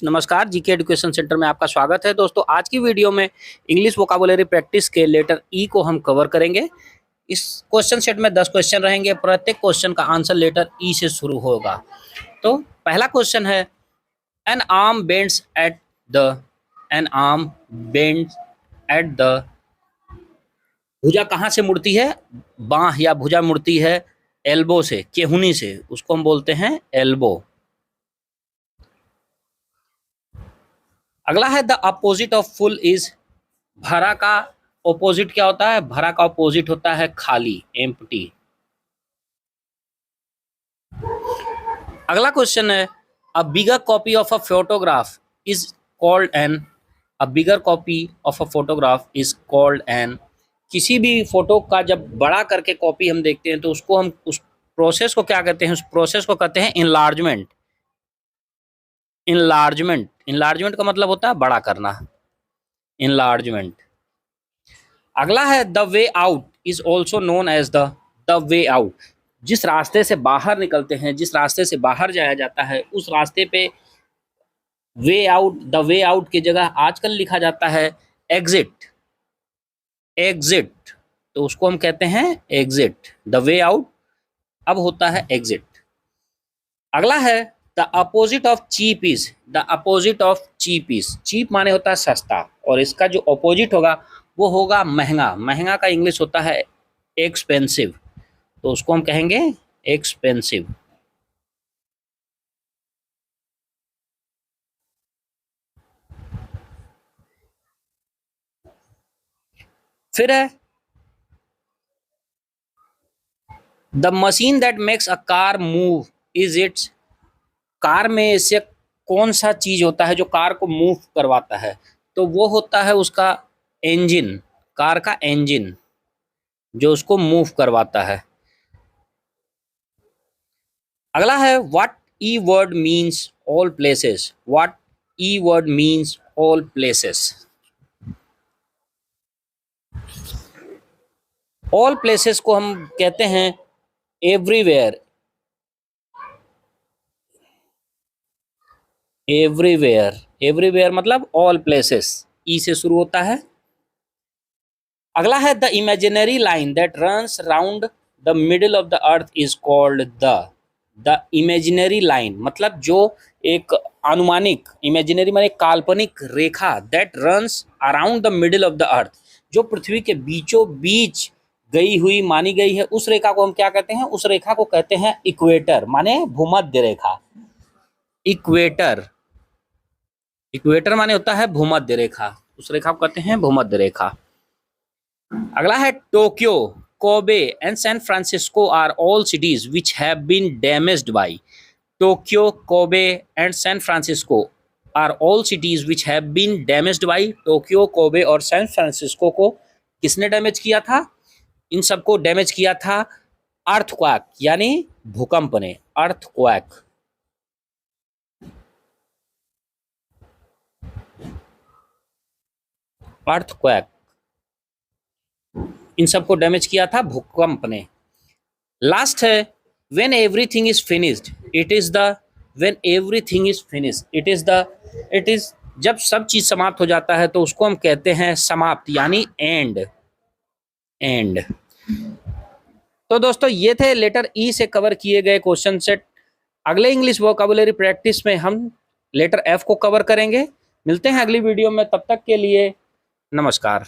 नमस्कार, GK education centre में आपका स्वागत है। दोस्तों, आज की वीडियो में इंग्लिश वोकाबुलरी प्रैक्टिस के लेटर ई को हम कवर करेंगे। इस क्वेश्चन सेट में 10 क्वेश्चन रहेंगे। प्रत्येक क्वेश्चन का आंसर लेटर ई से शुरू होगा। तो पहला क्वेश्चन है, an arm bends at the an arm bends at the भुजा कहाँ से मुड़ती है? बाह या भुजा मुड़ती है एल्बो से, केहुनी से, उसको हम बोलते हैं एल्बो। अगला है, the opposite of full is, भरा का ऑपोजिट क्या होता है? भरा का ऑपोजिट होता है खाली, एम्प्टी। अगला क्वेश्चन है, a bigger copy of a photograph is called an, a bigger copy of a photograph is called an. किसी भी फोटो का जब बड़ा करके कॉपी हम देखते हैं तो उसको हम उस प्रोसेस को क्या कहते हैं? उस प्रोसेस को कहते हैं इनलार्जमेंट। इनलार्जमेंट, इनलार्जमेंट का मतलब होता है बड़ा करना, इनलार्जमेंट। अगला है, the way out is also known as the way out. जिस रास्ते से बाहर निकलते हैं, जिस रास्ते से बाहर जाया जाता है, उस रास्ते पे way out, the way out की जगह आजकल लिखा जाता है एग्जिट। एग्जिट, तो उसको हम कहते हैं एग्जिट। द वे आउट अब होता है एग्जिट। अगला है, the opposite of cheap is, the opposite of cheap is, cheap माने होता है सस्ता, और इसका जो अपोजिट होगा वो होगा महंगा। महंगा का इंग्लिश होता है एक्सपेंसिव, तो उसको हम कहेंगे एक्सपेंसिव। फिर है, the machine that makes a car move is it's, car में से कौन सा चीज होता है जो कार को मूव करवाता है? तो वो होता है उसका इंजन, कार का इंजन जो उसको मूव करवाता है। अगला है, what E word means all places, what E word means all places. All places को हम कहते हैं एवरीवेयर। एवरीवेयर, एवरीवेयर मतलब ऑल प्लेसेस, ई से शुरू होता है। अगला है, the imaginary line that runs round the middle of the earth is called the imaginary line मतलब जो एक अनुमानिक, इमेजिनरी माने काल्पनिक रेखा, that runs around the middle of the earth, जो पृथ्वी के बीचों बीच गई हुई मानी गई है, उस रेखा को हम क्या कहते हैं? उस रेखा को कहते हैं इक्वेटर, माने भूमध्य रेखा। इक्वेटर, इक्वेटर माने होता है भूमध्य रेखा, उस रेखा को कहते हैं भूमध्य रेखा। अगला है, Tokyo, Kobe and San Francisco are all cities which have been damaged by. Tokyo, Kobe and San Francisco are all cities which have been damaged by. Tokyo, Kobe और सैन फ्रांसिस्को को किसने डैमेज किया था? इन सबको damage किया था earthquake यानी भूकंप ने, अर्थक्वेक। अर्थक्वेक, इन सबको डैमेज किया था भूकंप ने। लास्ट है, when everything is finished it is the, when everything is finished it is the, it is, जब सब चीज समाप्त हो जाता है तो उसको हम कहते हैं समाप्त यानी एंड, एंड। तो दोस्तों, ये थे लेटर ई से कवर किए गए क्वेश्चन सेट। अगले इंग्लिश वोकाबुलरी प्रैक्टिस में हम लेटर एफ को कवर करेंगे। मिलते हैं अगली वीडियो में, तब तक के लिए नमस्कार।